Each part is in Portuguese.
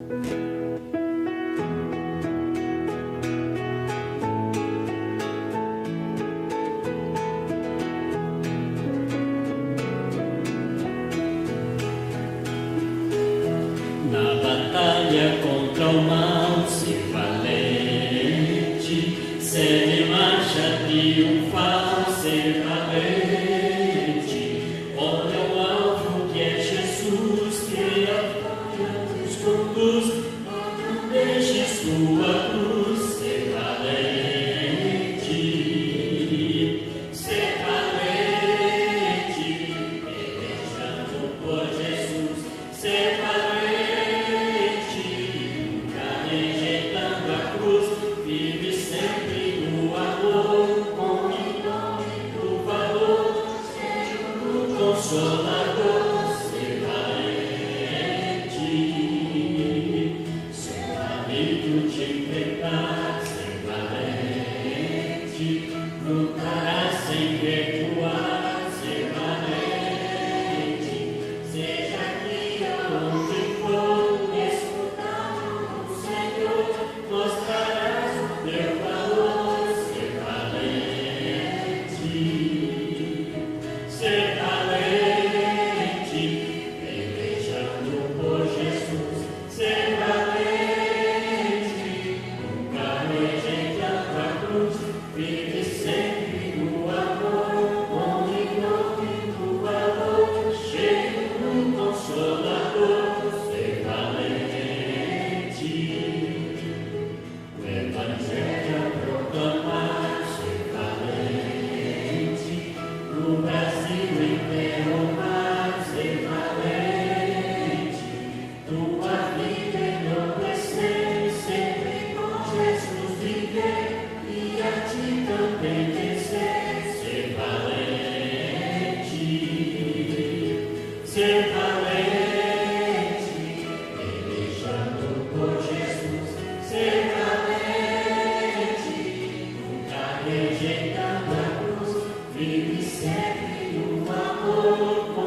Na batalha contra o mal, ser valente, segue marcha triunfal, ser valente. Olha o alvo que é Jesus, que apoia os corpos, não deixe sua cruz, ser valente, ser valente, pelejando por Jesus, ser valente. Vive sempre no amor, com o nome do valor, seja o consolador, ser valente, ser amigo de enfrentar, ser valente, lutará sem recuar, ser valente, seja aqui onde for, escutar o Senhor, mostrarás meu valor, ser valente, pelejando por Jesus, ser valente, nunca rejeitando a cruz, vive sempre no amor, com o nome do valor, cheio do consolador, ser valente. O Evangelho a proclamar, ser valente, no Brasil inteiro mar, ser valente, tua vida enobrecer, sempre com Jesus viver, e a ti também vencer, ser valente, pelejando por Jesus, ser valente, nunca rejeitando a cruz, vive sempre no amor, com o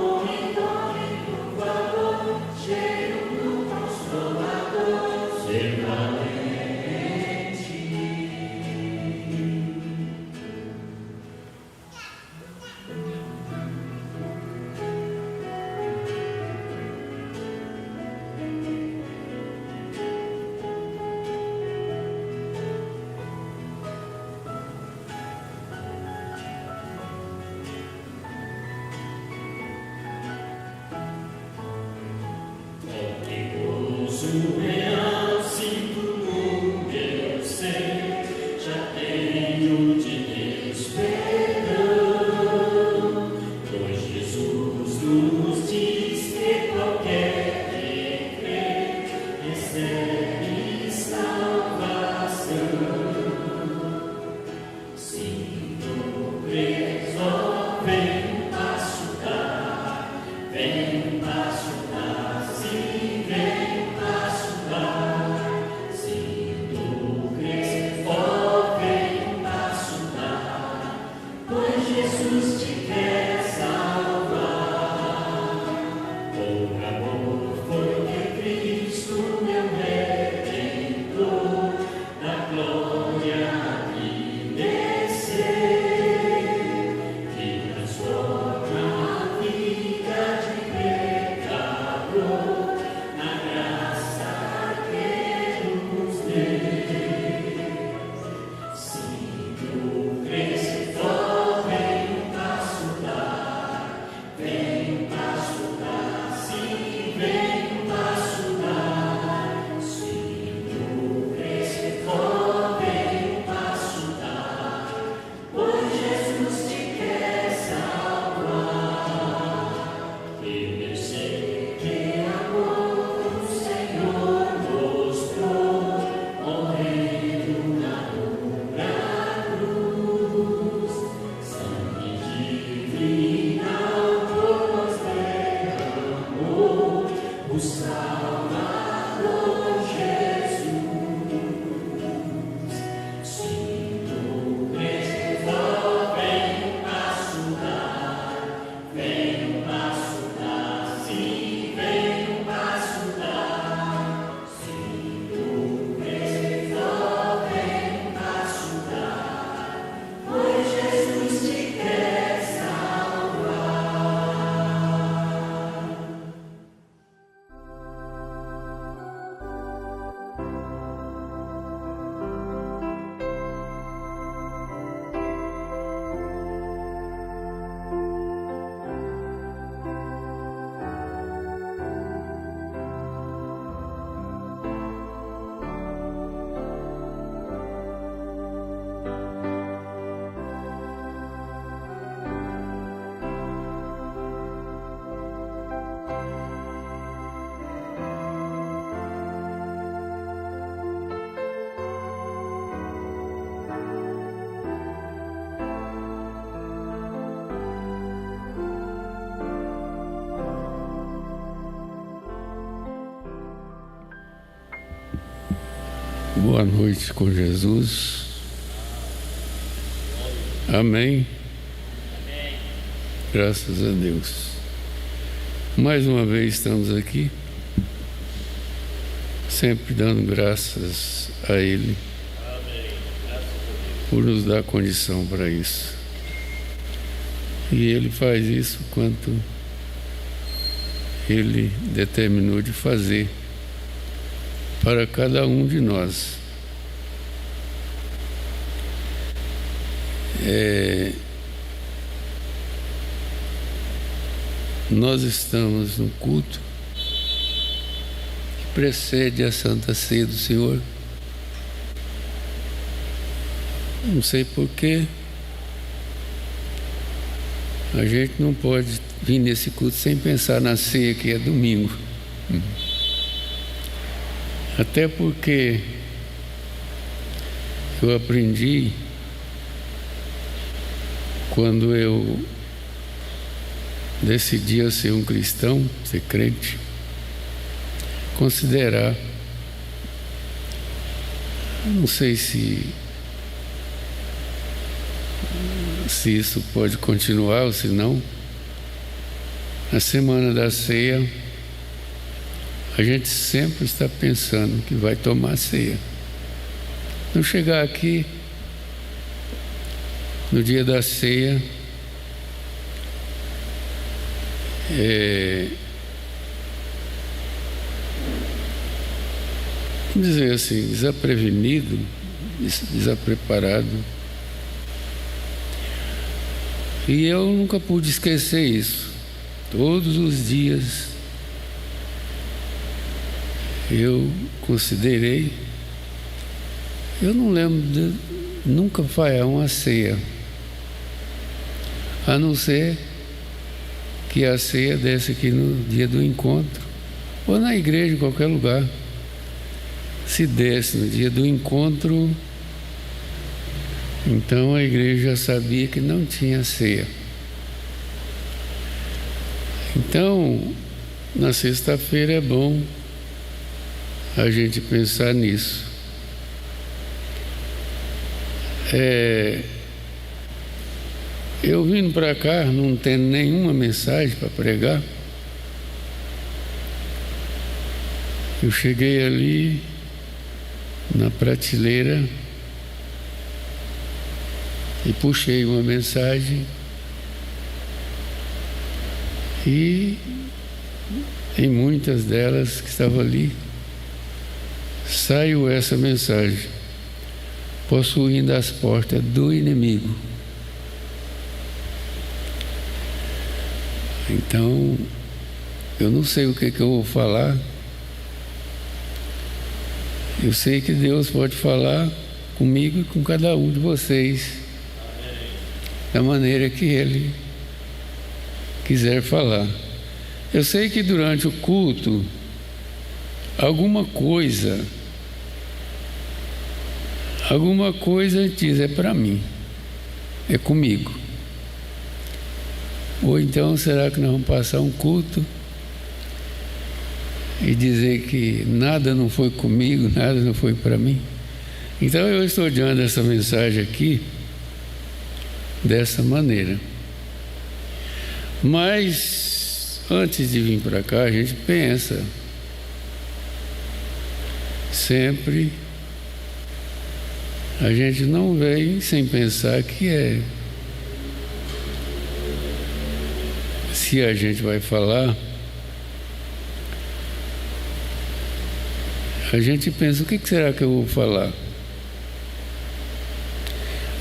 nome do valor, cheio do consolador, ser valente. Surreal, sinto no meu ser, já tenho de Deus perdão, pois Jesus nos diz que qualquer que crê recebe salvação. Sinto preso, vem um passo dar, vem um passo dar, sim, vem. Jesus te quer salvar, por amor foi que Cristo meu Rei Boa noite com Jesus. Amém. Graças a Deus. Mais uma vez estamos aqui, sempre dando graças a Ele por nos dar condição para isso. E Ele faz isso quanto Ele determinou de fazer para cada um de nós. Nós estamos no culto que precede a Santa Ceia do Senhor. Não sei porquê a gente não pode vir nesse culto sem pensar na ceia, que é domingo. Até porque eu aprendi, quando eu decidi ser um cristão, ser crente, considerar, não sei se isso pode continuar ou se não, na semana da ceia, a gente sempre está pensando que vai tomar ceia. Não chegar aqui no dia da ceia, vamos dizer assim, desaprevenido, desapreparado. E eu nunca pude esquecer isso. Todos os dias eu considerei, eu não lembro de nunca falhar uma ceia, a não ser que a ceia desse aqui no dia do encontro, ou na igreja, em qualquer lugar. Se desse no dia do encontro, então a igreja já sabia que não tinha ceia. Então, na sexta-feira é bom a gente pensar nisso. Eu vindo para cá, não tendo nenhuma mensagem para pregar, eu cheguei ali na prateleira e puxei uma mensagem e em muitas delas que estavam ali saiu essa mensagem: possuindo as portas do inimigo. Então, eu não sei o que eu vou falar. Eu sei que Deus pode falar comigo e com cada um de vocês, da maneira que Ele quiser falar. Eu sei que durante o culto, alguma coisa diz, é para mim, é comigo. Ou então, será que nós vamos passar um culto e dizer que nada não foi comigo, nada não foi para mim? Então eu estou diante dessa mensagem aqui dessa maneira. Mas antes de vir para cá, a gente pensa sempre, a gente não vem sem pensar que se a gente vai falar, a gente pensa, o que será que eu vou falar?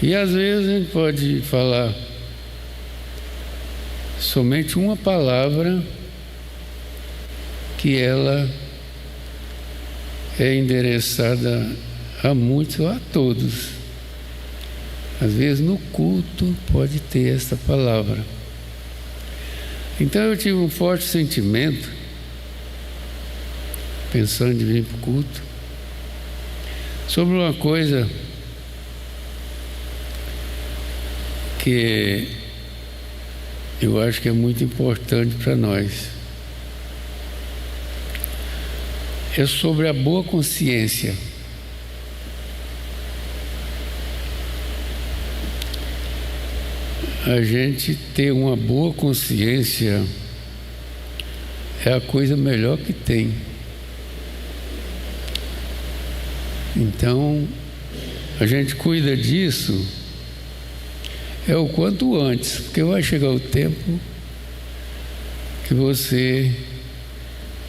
E às vezes a gente pode falar somente uma palavra que ela é endereçada a muitos ou a todos. Às vezes no culto pode ter esta palavra. Então eu tive um forte sentimento, pensando em vir para o culto, sobre uma coisa que eu acho que é muito importante para nós. É sobre a boa consciência. a gente ter uma boa consciência é a coisa melhor que tem. Então, a gente cuida disso o quanto antes, porque vai chegar o tempo que você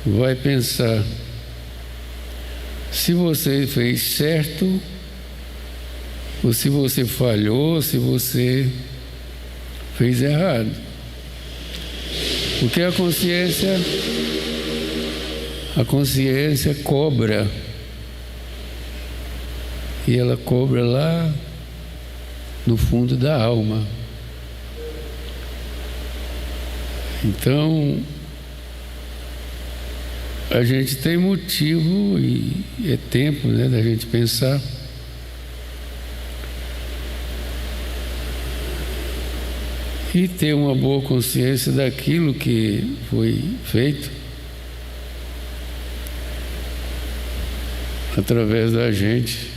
vai pensar se você fez certo ou se você falhou, se você fez errado. Porque a consciência cobra. E ela cobra lá no fundo da alma. Então, a gente tem motivo e é tempo, né, da gente pensar e ter uma boa consciência daquilo que foi feito através da gente.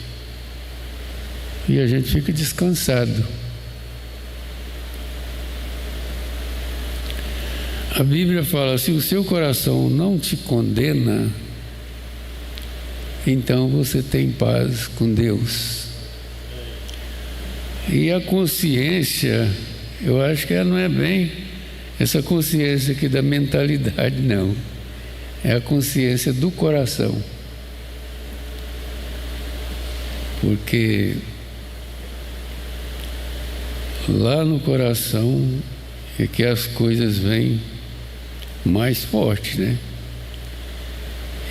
E a gente fica descansado. A Bíblia fala: se o seu coração não te condena, então você tem paz com Deus. E a consciência, eu acho que ela não é bem essa consciência aqui da mentalidade, não. É a consciência do coração. Porque lá no coração é que as coisas vêm mais forte, né?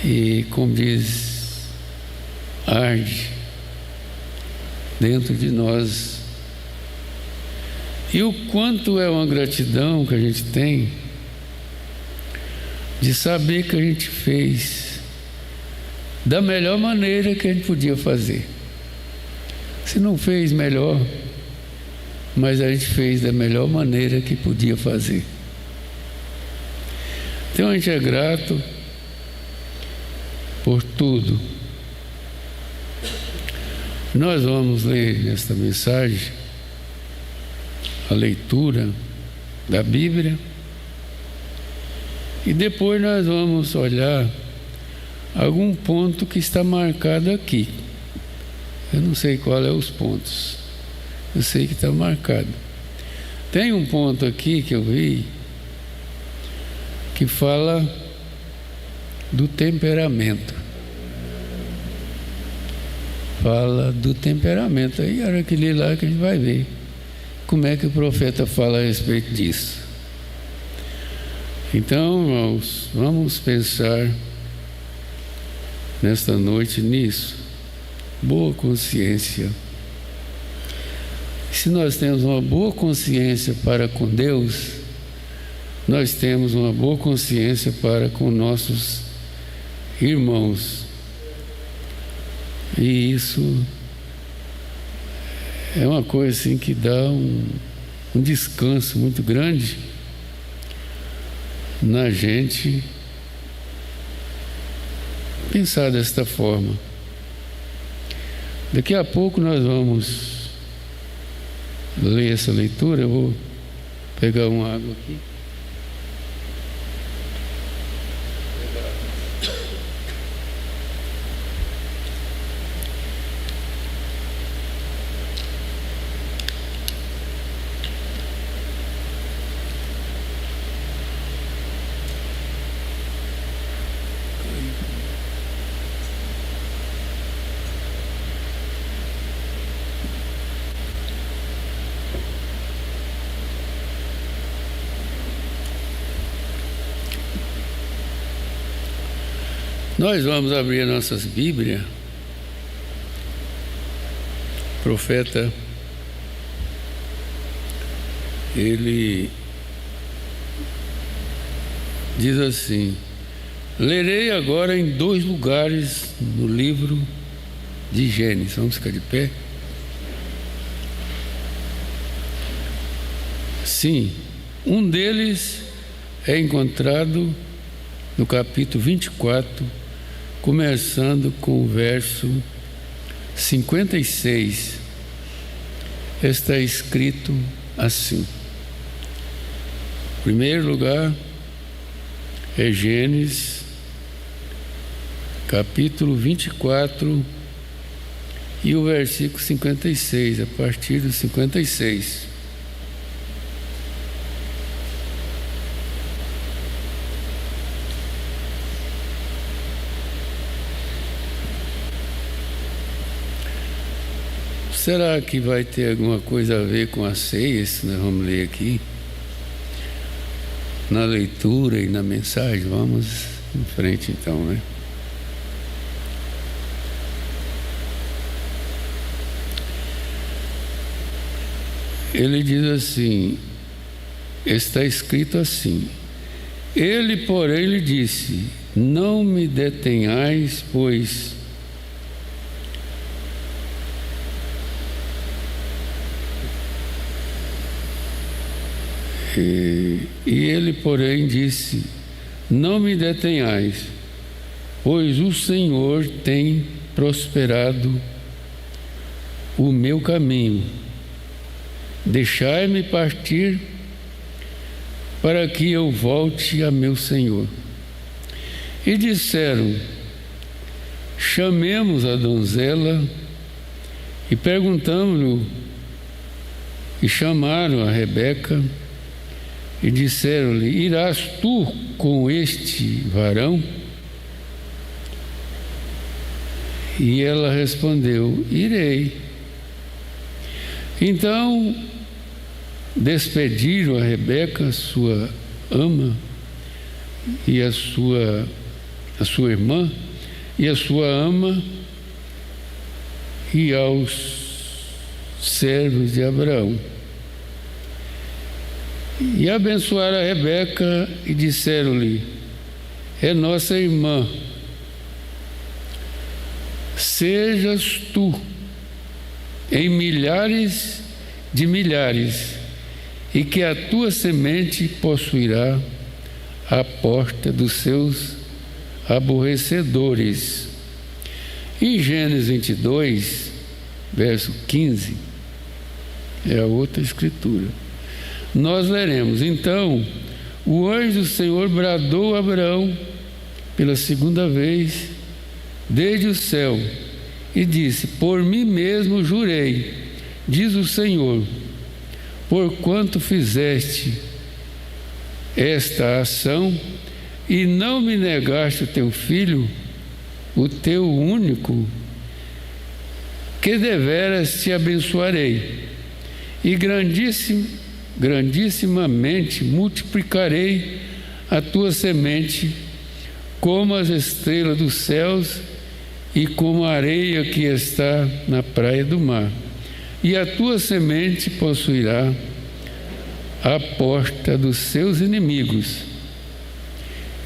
E como diz, arde dentro de nós. E o quanto é uma gratidão que a gente tem de saber que a gente fez da melhor maneira que a gente podia fazer. Se não fez melhor, mas a gente fez da melhor maneira que podia fazer. Então a gente é grato por tudo. Nós vamos ler nesta mensagem a leitura da Bíblia e depois nós vamos olhar algum ponto que está marcado aqui. Eu não sei qual é os pontos. Eu sei que está marcado. Tem um ponto aqui que eu vi que fala do temperamento. Fala do temperamento. Aí, a hora que ler lá, que a gente vai ver como é que o profeta fala a respeito disso. Então, irmãos, vamos pensar nesta noite nisso. Boa consciência. Se nós temos uma boa consciência para com Deus, nós temos uma boa consciência para com nossos irmãos. E isso é uma coisa assim que dá um descanso muito grande na gente pensar desta forma. Daqui a pouco nós vamos ler essa leitura. Eu vou pegar uma água aqui. Nós vamos abrir nossas Bíblias. O profeta, ele diz assim: lerei agora em 2 lugares no livro de Gênesis. Vamos ficar de pé? Sim, um deles é encontrado no capítulo 24, começando com o verso 56. Está escrito assim. Em primeiro lugar, é Gênesis, capítulo 24, e o versículo 56, a partir do 56. Será que vai ter alguma coisa a ver com a ceia, isso nós vamos ler aqui? Na leitura e na mensagem, vamos em frente então, né? Ele diz assim, está escrito assim: ele, porém, lhe disse: não me detenhais, pois E ele, porém, disse: não me detenhais, pois o Senhor tem prosperado o meu caminho. Deixai-me partir, para que eu volte a meu Senhor. E disseram: chamemos a donzela e perguntamos-lhe, e chamaram a Rebeca e disseram-lhe: irás tu com este varão? E ela respondeu: irei. Então despediram a Rebeca, sua ama, e a sua irmã, e a sua ama, e aos servos de Abraão. E abençoaram a Rebeca e disseram-lhe: é nossa irmã, sejas tu em milhares de milhares, e que a tua semente possuirá a porta dos seus aborrecedores. Em Gênesis 22, verso 15, é a outra escritura. Nós leremos: então o anjo do Senhor bradou a Abraão pela segunda vez desde o céu e disse: por mim mesmo jurei, diz o Senhor, porquanto fizeste esta ação e não me negaste o teu filho, o teu único, que deveras te abençoarei, e grandissimamente multiplicarei a tua semente como as estrelas dos céus e como a areia que está na praia do mar. E a tua semente possuirá a porta dos seus inimigos,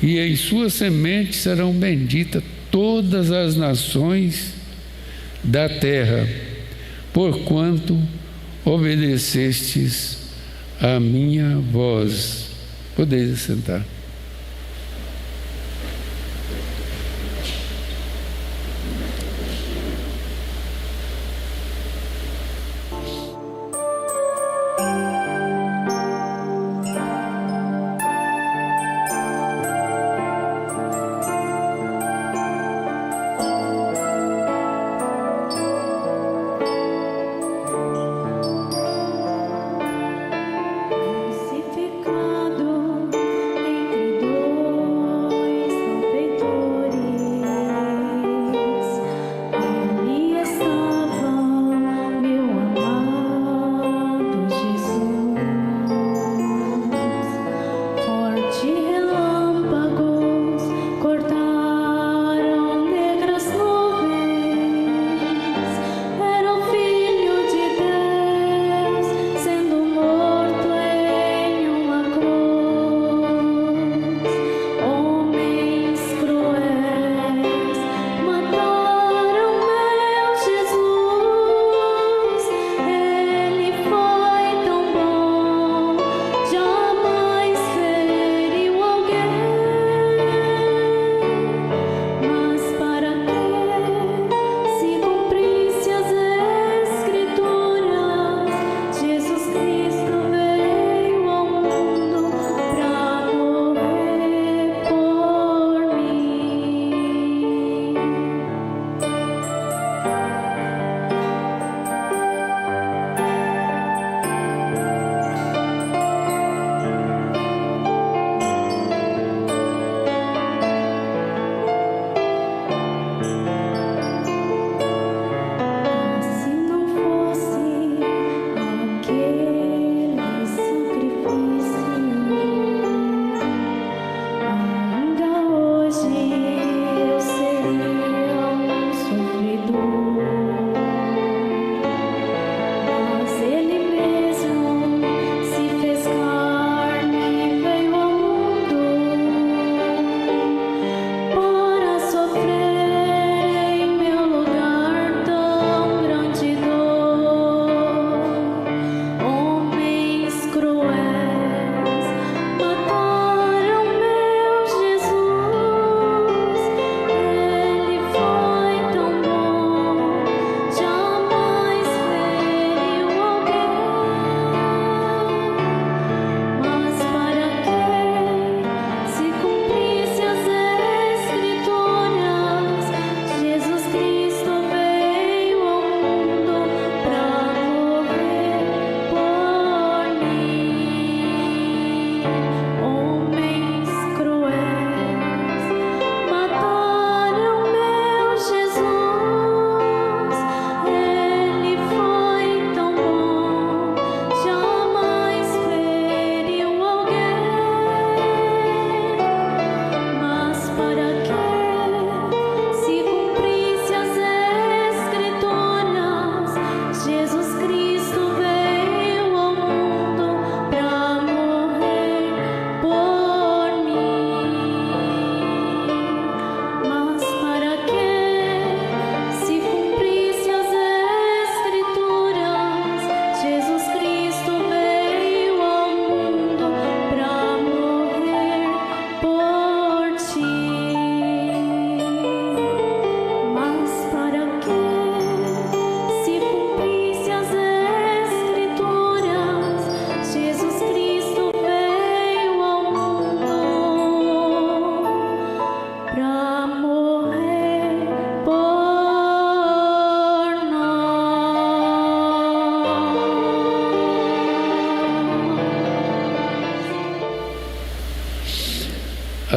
e em sua semente serão benditas todas as nações da terra, porquanto obedecestes a minha voz. Podeis sentar. Crucificado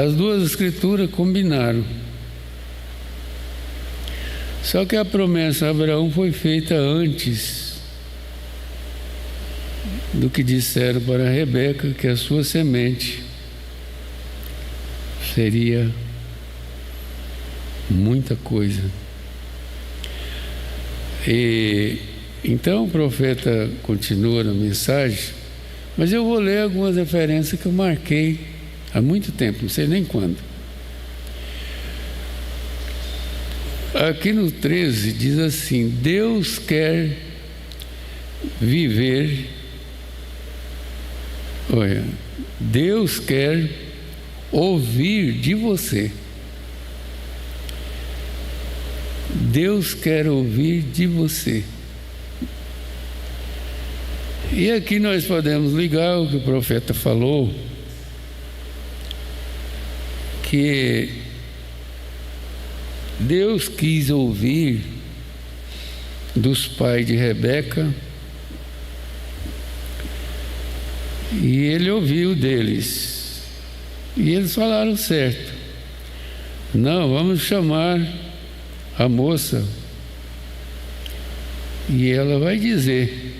As duas escrituras combinaram. Só que a promessa a Abraão foi feita antes do que disseram para Rebeca, que a sua semente seria muita coisa. E então o profeta continua na mensagem, mas eu vou ler algumas referências que eu marquei há muito tempo, não sei nem quando. Aqui no 13 diz assim: Deus quer viver, olha, Deus quer ouvir de você. Deus quer ouvir de você. E aqui nós podemos ligar o que o profeta falou, que Deus quis ouvir dos pais de Rebeca e Ele ouviu deles. E eles falaram certo. Não, vamos chamar a moça e ela vai dizer.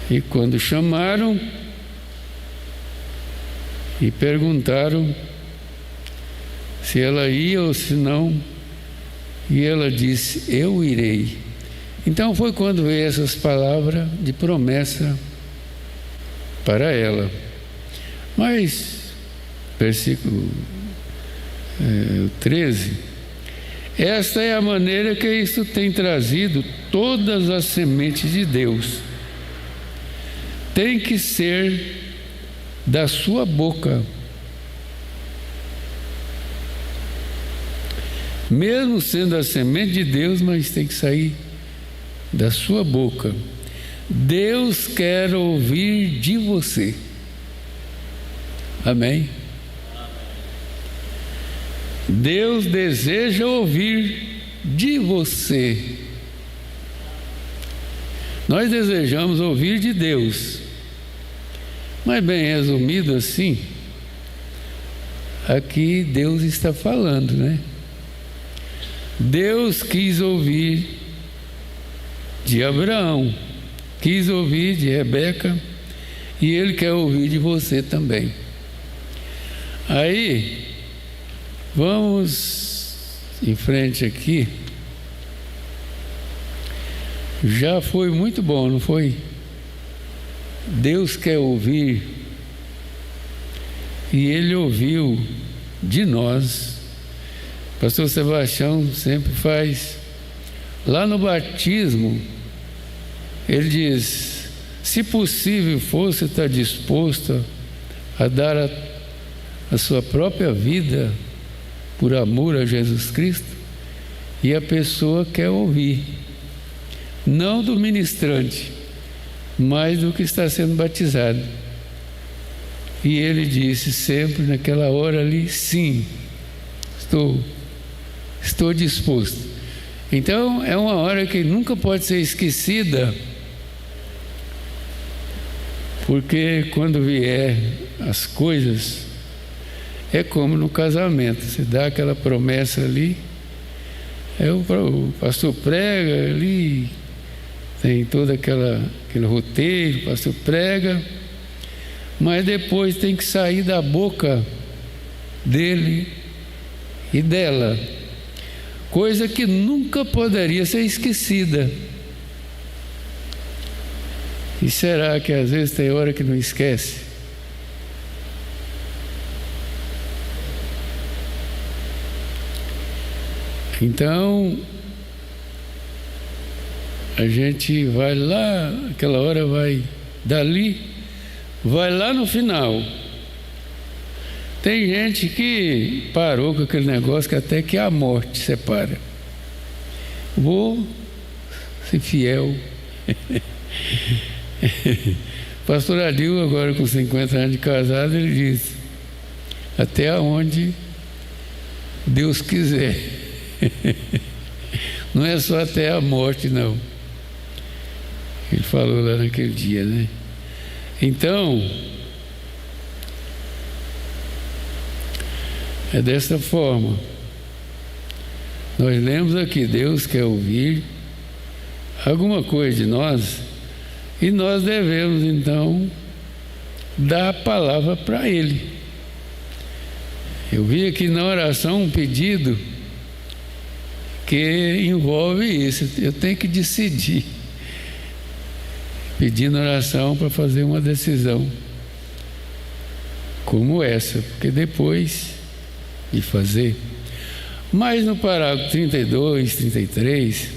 E quando chamaram e perguntaram se ela ia ou se não, e ela disse: eu irei. Então foi quando veio essas palavras de promessa para ela. Mas, versículo 13: esta é a maneira que isto tem trazido todas as sementes de Deus. Tem que ser da sua boca. Mesmo sendo a semente de Deus, mas tem que sair da sua boca. Deus quer ouvir de você. Amém? Deus deseja ouvir de você. Nós desejamos ouvir de Deus. Mas bem resumido assim, aqui Deus está falando, né? Deus quis ouvir de Abraão, quis ouvir de Rebeca, e Ele quer ouvir de você também. Aí, vamos em frente aqui. Já foi muito bom, não foi? Deus quer ouvir, e Ele ouviu de nós. Pastor Sebastião sempre faz. Lá no batismo, ele diz: se possível fosse, estar disposto a dar a sua própria vida por amor a Jesus Cristo, e a pessoa quer ouvir, não do ministrante, mas do que está sendo batizado. E ele disse sempre naquela hora ali: sim, estou disposto. Então é uma hora que nunca pode ser esquecida, porque quando vier as coisas, é como no casamento, você dá aquela promessa ali, o pastor prega ali, tem todo aquele roteiro, o pastor prega, mas depois tem que sair da boca dele e dela, coisa que nunca poderia ser esquecida. E será que às vezes tem hora que não esquece? Então, a gente vai lá, aquela hora vai dali, vai lá no final. Tem gente que parou com aquele negócio que até que a morte separa. Vou ser fiel. Pastor Adil, agora com 50 anos de casado, ele disse: até onde Deus quiser. Não é só até a morte, não. Ele falou lá naquele dia, né? Então, É desta forma. Nós lemos aqui, Deus quer ouvir alguma coisa de nós e nós devemos então dar a palavra para Ele. Eu vi aqui na oração um pedido que envolve isso. Eu tenho que decidir, pedindo oração para fazer uma decisão como essa, porque depois de fazer. Mas no parágrafo 32, 33,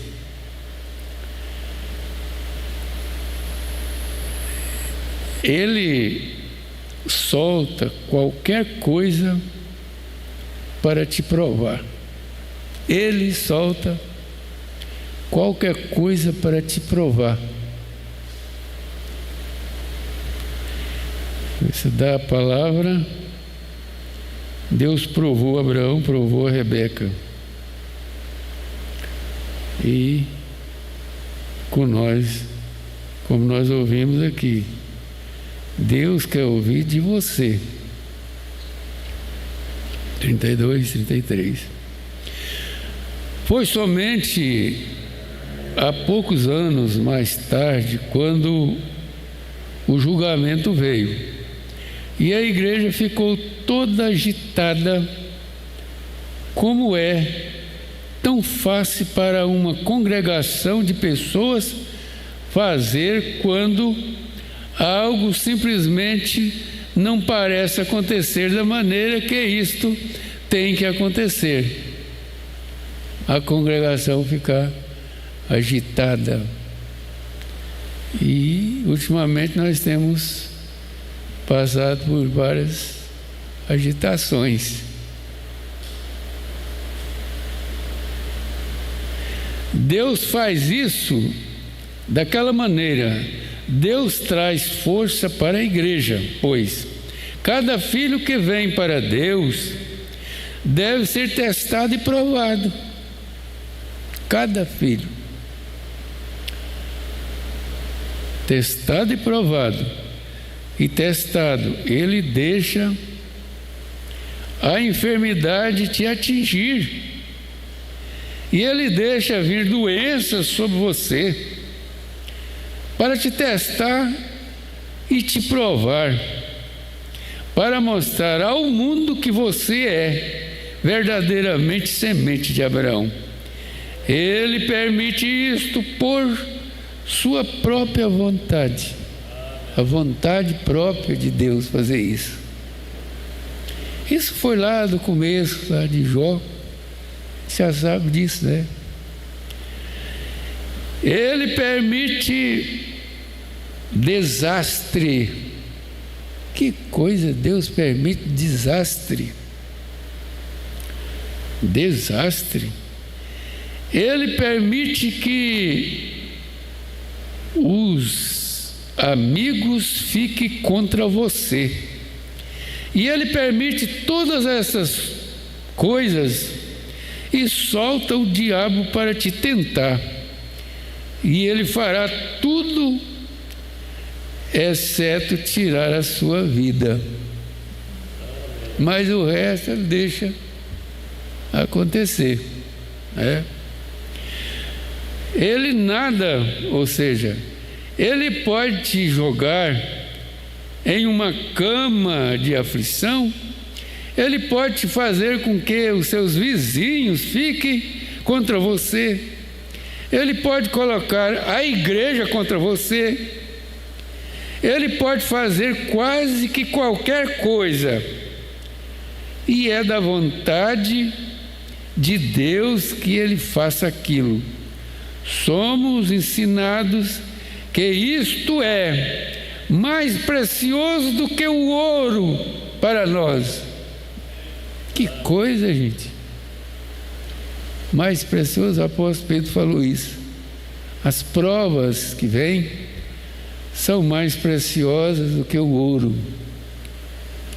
ele solta qualquer coisa para te provar. Ele solta qualquer coisa para te provar. Você dá a palavra. Deus provou Abraão, provou a Rebeca. E com nós, como nós ouvimos aqui, Deus quer ouvir de você. 32, 33. Foi somente há poucos anos mais tarde, quando o julgamento veio. E a igreja ficou toda agitada, como é tão fácil para uma congregação de pessoas fazer quando algo simplesmente não parece acontecer da maneira que isto tem que acontecer. A congregação ficar agitada. E ultimamente nós temos passado por várias agitações. Deus faz isso daquela maneira. Deus traz força para a igreja, pois cada filho que vem para Deus deve ser testado e provado. Cada filho. Testado e provado. E testado, ele deixa a enfermidade te atingir. E ele deixa vir doenças sobre você para te testar e te provar, para mostrar ao mundo que você é verdadeiramente semente de Abraão. Ele permite isto por sua própria vontade, a vontade própria de Deus fazer isso. Isso foi lá do começo, lá de Jó, você já sabe disso, né? Ele permite desastre. Que coisa, Deus permite desastre. Desastre. Ele permite que os amigos fiquem contra você. E ele permite todas essas coisas e solta o diabo para te tentar. E ele fará tudo, exceto tirar a sua vida. Mas o resto ele deixa acontecer, né? Ele nada, ou seja, ele pode te jogar em uma cama de aflição, ele pode te fazer com que os seus vizinhos fiquem contra você, ele pode colocar a igreja contra você, ele pode fazer quase que qualquer coisa, e é da vontade de Deus que ele faça aquilo. Somos ensinados que isto é mais precioso do que o ouro para nós. Que coisa, gente! Mais precioso, o apóstolo Pedro falou isso. As provas que vêm são mais preciosas do que o ouro.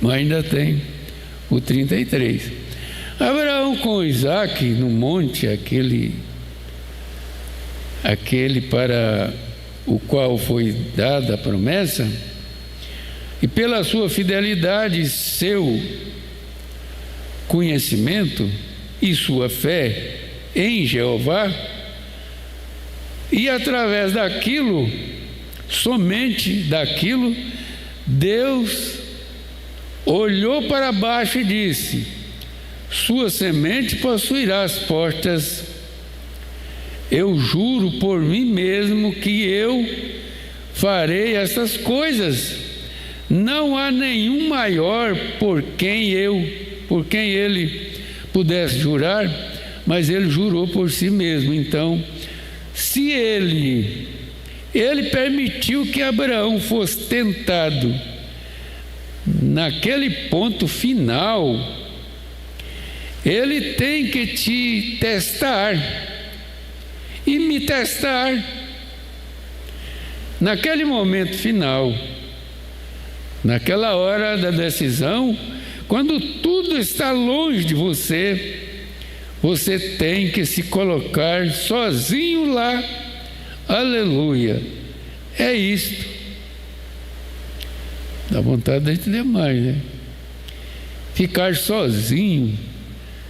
Mas ainda tem o 33. Abraão com Isaac no monte, aquele para o qual foi dada a promessa, e pela sua fidelidade, seu conhecimento e sua fé em Jeová, e através daquilo, somente daquilo, Deus olhou para baixo e disse: sua semente possuirá as portas. Eu juro por mim mesmo que eu farei essas coisas. Não há nenhum maior por quem ele pudesse jurar, mas ele jurou por si mesmo. Então, se ele permitiu que Abraão fosse tentado naquele ponto final, ele tem que te testar e me testar. Naquele momento final, naquela hora da decisão, quando tudo está longe de você, você tem que se colocar sozinho lá. Aleluia! É isto. Dá vontade de entender mais, né? Ficar sozinho,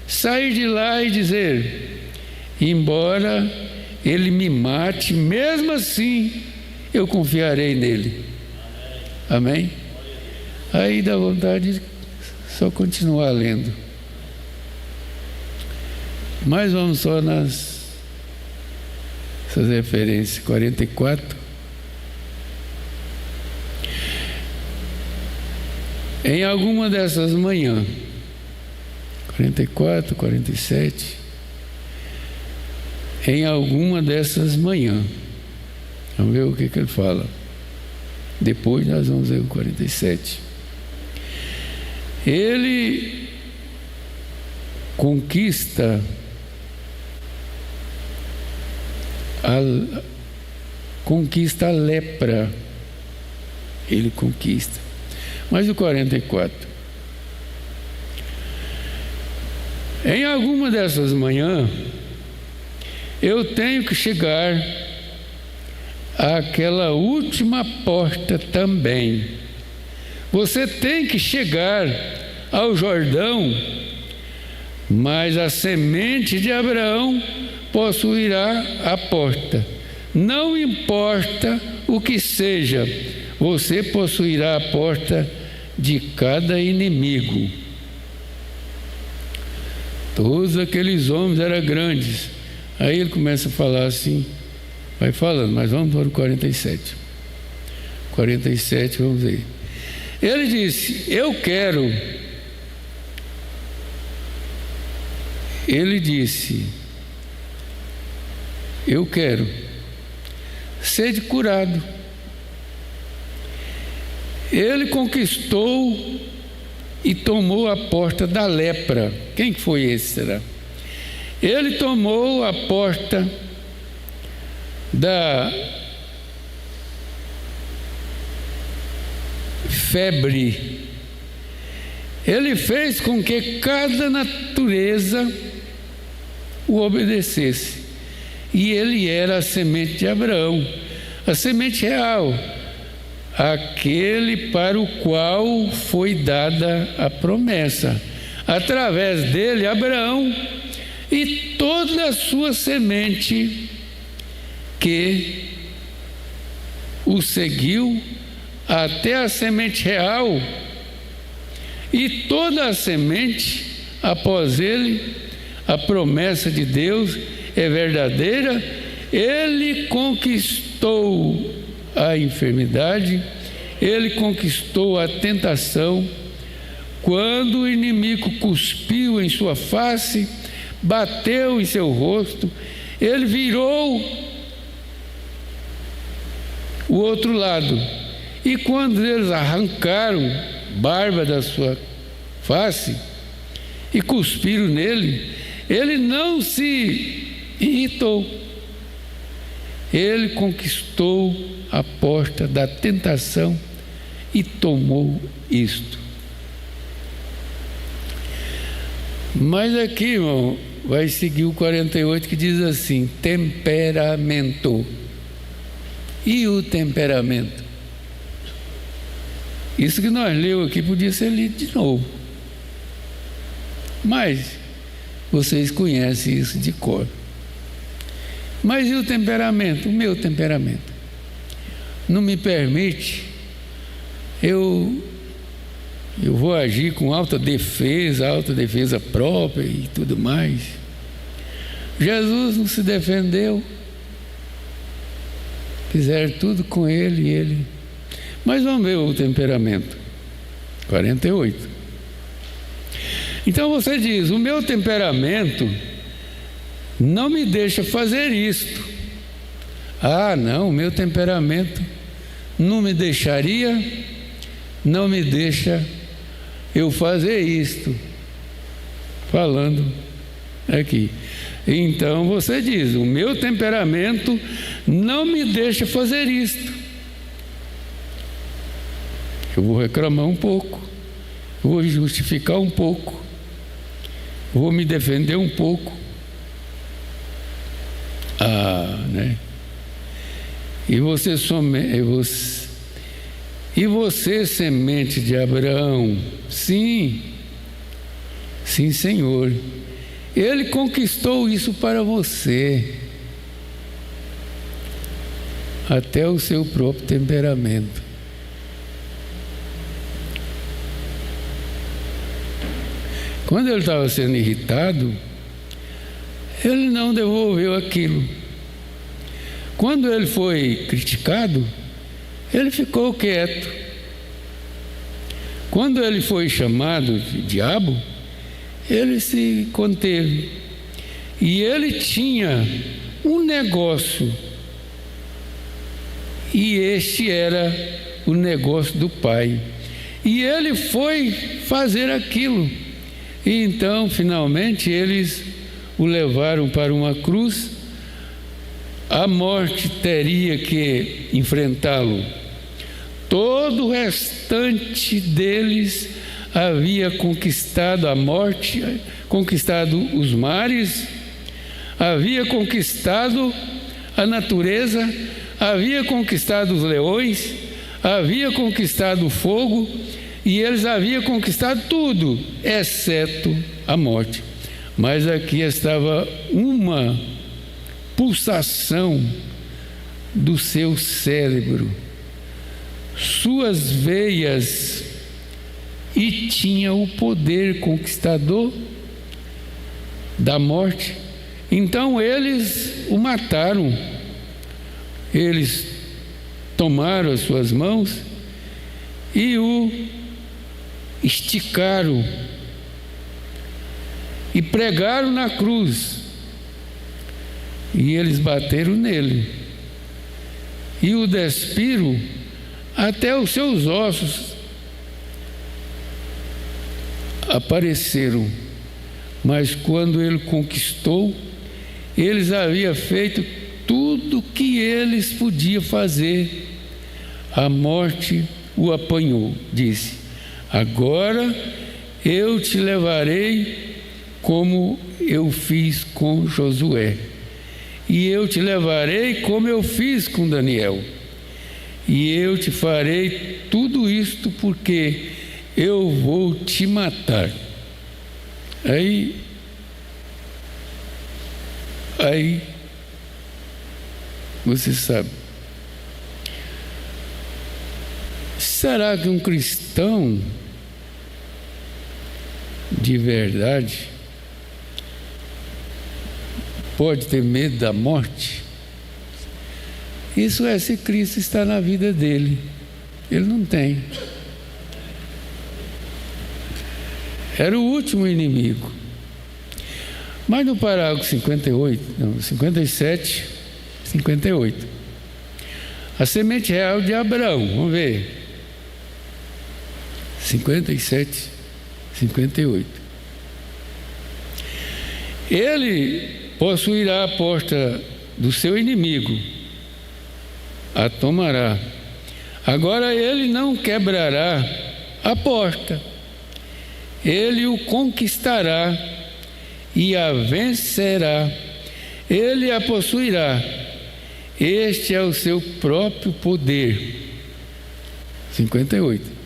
sair de lá e dizer: embora ele me mate, mesmo assim eu confiarei nele. Amém? Aí dá vontade de só continuar lendo. Mas vamos só essas referências. 44. Em alguma dessas manhãs, 44, 47, em alguma dessas manhãs, vamos ver o que ele fala. Depois nós vamos ver o 47. Ele conquista a lepra. Ele conquista. Mas o 44. Em alguma dessas manhãs, eu tenho que chegar àquela última porta também. Você tem que chegar ao Jordão, mas a semente de Abraão possuirá a porta. Não importa o que seja, você possuirá a porta de cada inimigo. Todos aqueles homens eram grandes. Aí ele começa a falar assim, vai falando, mas vamos para o 47. 47, vamos ver. Ele disse: eu quero ser curado. Ele conquistou e tomou a porta da lepra. Quem que foi esse, será? Ele tomou a porta da febre. Ele fez com que cada natureza o obedecesse. E ele era a semente de Abraão, a semente real, aquele para o qual foi dada a promessa. Através dele, Abraão e toda a sua semente que o seguiu até a semente real, e toda a semente após ele, a promessa de Deus é verdadeira. Ele conquistou a enfermidade, ele conquistou a tentação. Quando o inimigo cuspiu em sua face, bateu em seu rosto, ele virou o outro lado. E quando eles arrancaram barba da sua face e cuspiram nele, ele não se irritou. Ele conquistou a porta da tentação e tomou isto. Mas aqui, irmão, vai seguir o 48, que diz assim: temperamento. E o temperamento? Isso que nós lemos aqui podia ser lido de novo. Mas vocês conhecem isso de cor. Mas e o temperamento? O meu temperamento não me permite. Eu vou agir com alta defesa própria e tudo mais. Jesus não se defendeu. Fizeram tudo com ele. Mas vamos ver o temperamento. 48. Então você diz: o meu temperamento não me deixa fazer isto. Ah, não, o meu temperamento não me deixa eu fazer isto. Falando aqui. Então você diz: o meu temperamento não me deixa fazer isto. Eu vou reclamar um pouco, eu vou justificar um pouco, eu vou me defender um pouco. Né? E você, semente de Abraão, sim, Senhor, Ele conquistou isso para você, até o seu próprio temperamento. Quando ele estava sendo irritado, ele não devolveu aquilo. Quando ele foi criticado, ele ficou quieto. Quando ele foi chamado de diabo, ele se conteve. E ele tinha um negócio, e este era o negócio do Pai. E ele foi fazer aquilo. E então, finalmente, eles o levaram para uma cruz. A morte teria que enfrentá-lo. Todo o restante deles havia conquistado a morte, conquistado os mares, havia conquistado a natureza, havia conquistado os leões, havia conquistado o fogo, e eles haviam conquistado tudo, exceto a morte. Mas aqui estava uma pulsação do seu cérebro, suas veias, e tinha o poder conquistador da morte. Então eles o mataram. Eles tomaram as suas mãos e o esticaram e pregaram na cruz, e eles bateram nele e o despiram até os seus ossos apareceram. Mas quando ele conquistou, eles haviam feito tudo que eles podiam fazer. A morte o apanhou, disse: agora eu te levarei como eu fiz com Josué, e eu te levarei como eu fiz com Daniel, e eu te farei tudo isto porque eu vou te matar. Aí você sabe. Será que um cristão de verdade pode ter medo da morte? Isso é se Cristo está na vida dele. Ele não tem. Era o último inimigo. Mas no parágrafo 57, 58, a semente real de Abraão, vamos ver. 57, 58. Ele possuirá a porta do seu inimigo, a tomará. Agora ele não quebrará a porta, ele o conquistará e a vencerá, ele a possuirá. Este é o seu próprio poder. 58.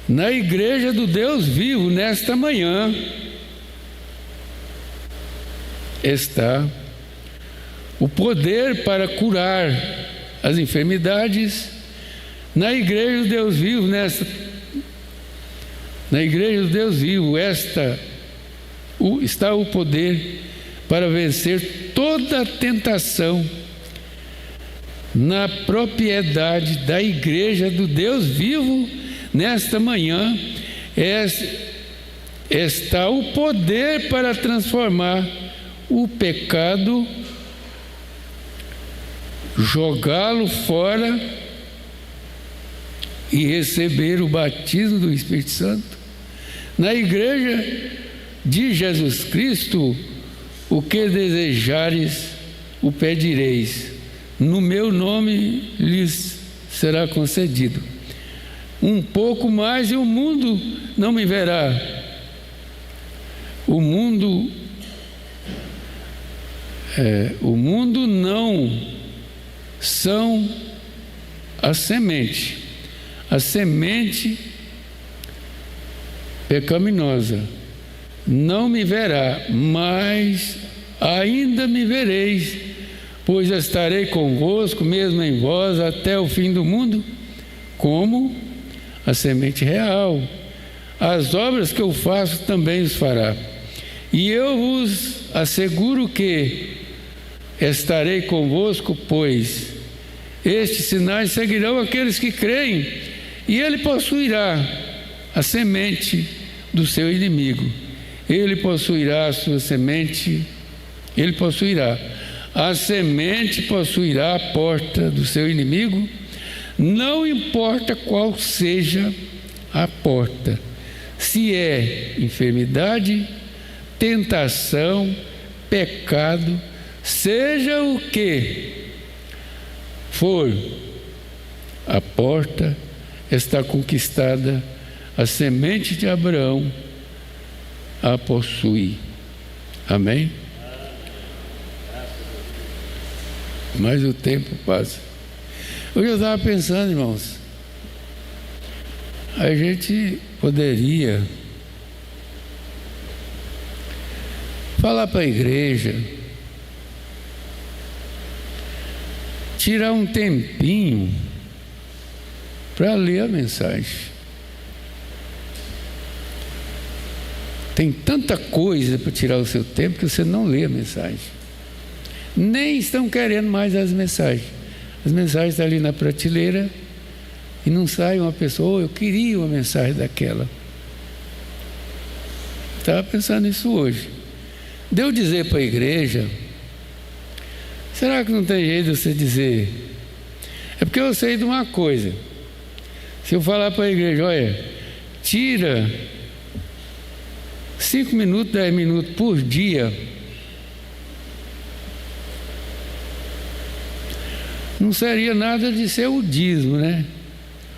Na igreja do Deus vivo, nesta manhã, está o poder para curar as enfermidades. Na igreja do Deus vivo, na igreja do Deus vivo, está o poder para vencer toda tentação. Na propriedade da igreja do Deus vivo, nesta manhã, está o poder para transformar o pecado, jogá-lo fora e receber o batismo do Espírito Santo. Na igreja de Jesus Cristo, o que desejares, o pedireis. No meu nome lhes será concedido. Um pouco mais e o mundo não me verá. O mundo não são a semente pecaminosa. Não me verá, mas ainda me vereis, pois estarei convosco, mesmo em vós, até o fim do mundo, como a semente real. As obras que eu faço também os fará. E eu vos asseguro que estarei convosco, pois estes sinais seguirão aqueles que creem, e ele possuirá a semente do seu inimigo. Ele possuirá a sua semente, a semente possuirá a porta do seu inimigo, não importa qual seja a porta, se é enfermidade, tentação, pecado, seja o que for, a porta está conquistada, a semente de Abraão a possui. Amém? Mas o tempo passa. Hoje eu estava pensando, irmãos, a gente poderia falar para a igreja, tirar um tempinho para ler a mensagem. Tem tanta coisa para tirar o seu tempo que você não lê a mensagem. Nem estão querendo mais as mensagens. As mensagens estão ali na prateleira e não sai uma pessoa, eu queria uma mensagem daquela. Estava pensando nisso hoje. De eu dizer para a igreja, será que não tem jeito de você dizer? É porque eu sei de uma coisa. Se eu falar para a igreja, olha, tira 5 minutos, 10 minutos por dia, não seria nada de ser o dízimo, né?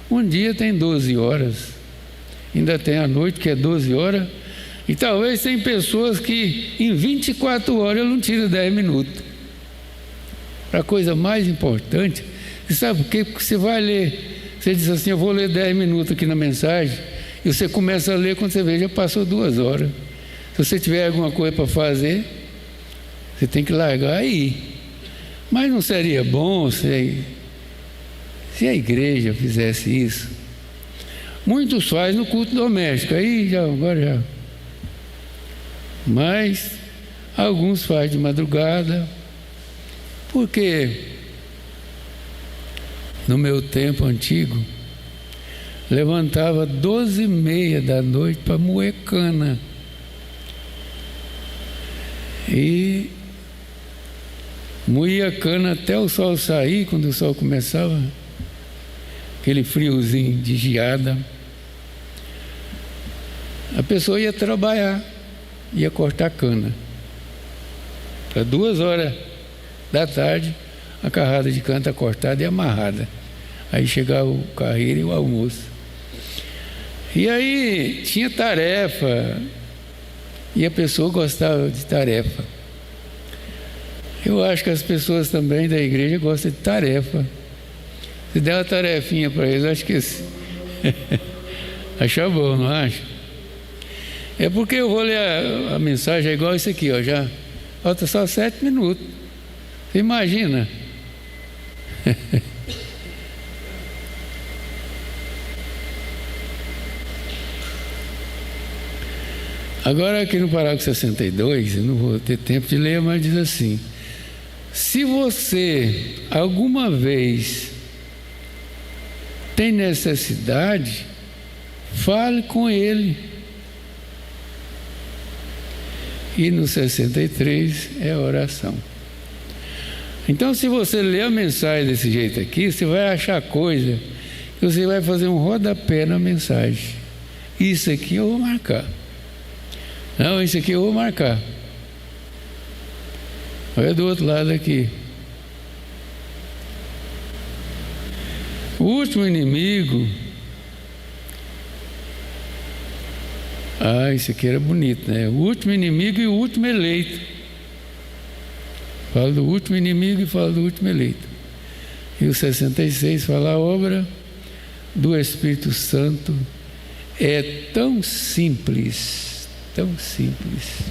Um dia tem 12 horas, ainda tem a noite que é 12 horas, e talvez tem pessoas que em 24 horas não tiram 10 minutos. Para a coisa mais importante, você sabe por quê? Porque você vai ler, você diz assim, eu vou ler 10 minutos aqui na mensagem, e você começa a ler, quando você vê, já passou 2 horas. Se você tiver alguma coisa para fazer, você tem que largar aí. Mas não seria bom se a igreja fizesse isso? Muitos fazem no culto doméstico, agora já. Mas alguns fazem de madrugada, porque no meu tempo antigo, levantava 12h30 da noite para moer cana. E moía cana até o sol sair, quando o sol começava, aquele friozinho de geada. A pessoa ia trabalhar, ia cortar cana. Para 2 horas da tarde, a carrada de cana está cortada e amarrada. Aí chegava o carreiro e o almoço. E aí tinha tarefa, e a pessoa gostava de tarefa. Eu acho que as pessoas também da igreja gostam de tarefa. Se der uma tarefinha para eles, acho que acha bom, não acha? É porque eu vou ler a mensagem igual isso aqui, ó, já Falta só 7 minutos. Você imagina? Agora aqui no parágrafo 62, eu não vou ter tempo de ler, mas diz assim: se você alguma vez tem necessidade, fale com ele. E no 63 é a oração. Então, se você ler a mensagem desse jeito aqui, você vai achar coisa que você vai fazer um rodapé na mensagem. Isso aqui eu vou marcar. Não, isso aqui eu vou marcar. Olha do outro lado aqui. O último inimigo. Isso aqui era bonito, né? O último inimigo e o último eleito. Fala do último inimigo e fala do último eleito. E o 66 fala: a obra do Espírito Santo é tão simples, tão simples.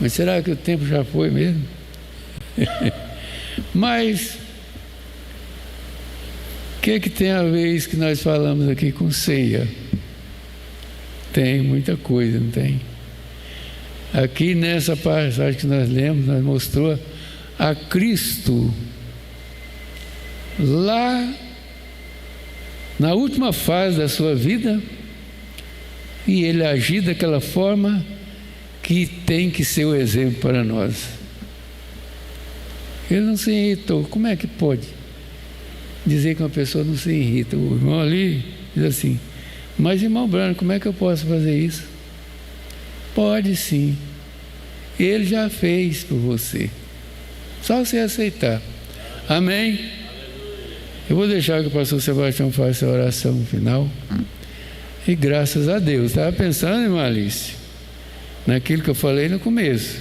Mas será que o tempo já foi mesmo? Mas o que tem a ver isso que nós falamos aqui com ceia? Tem muita coisa, não tem? Aqui nessa passagem que nós lemos, nós mostrou a Cristo lá na última fase da sua vida, e ele agir daquela forma que tem que ser o exemplo para nós. Ele não se irritou. Como é que pode dizer que uma pessoa não se irrita? O irmão ali diz assim: mas irmão Branco, como é que eu posso fazer isso? Pode sim. Ele já fez por você. Só você aceitar. Amém? Eu vou deixar que o pastor Sebastião faça a oração final. E graças a Deus. Estava pensando, irmã Alice, naquilo que eu falei no começo.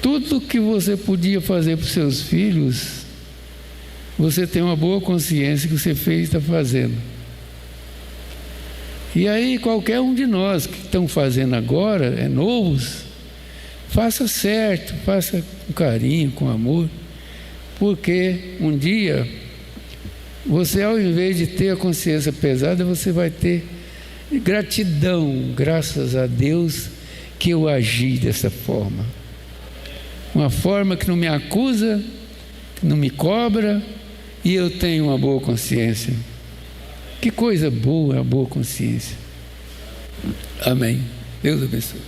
Tudo que você podia fazer para os seus filhos, você tem uma boa consciência que você fez e está fazendo. E aí qualquer um de nós que estão fazendo agora, novos, faça certo, faça com carinho, com amor, porque um dia você, ao invés de ter a consciência pesada, você vai ter gratidão, graças a Deus que eu agi dessa forma. Uma forma que não me acusa, que não me cobra, e eu tenho uma boa consciência. Que coisa boa a boa consciência. Amém. Deus abençoe.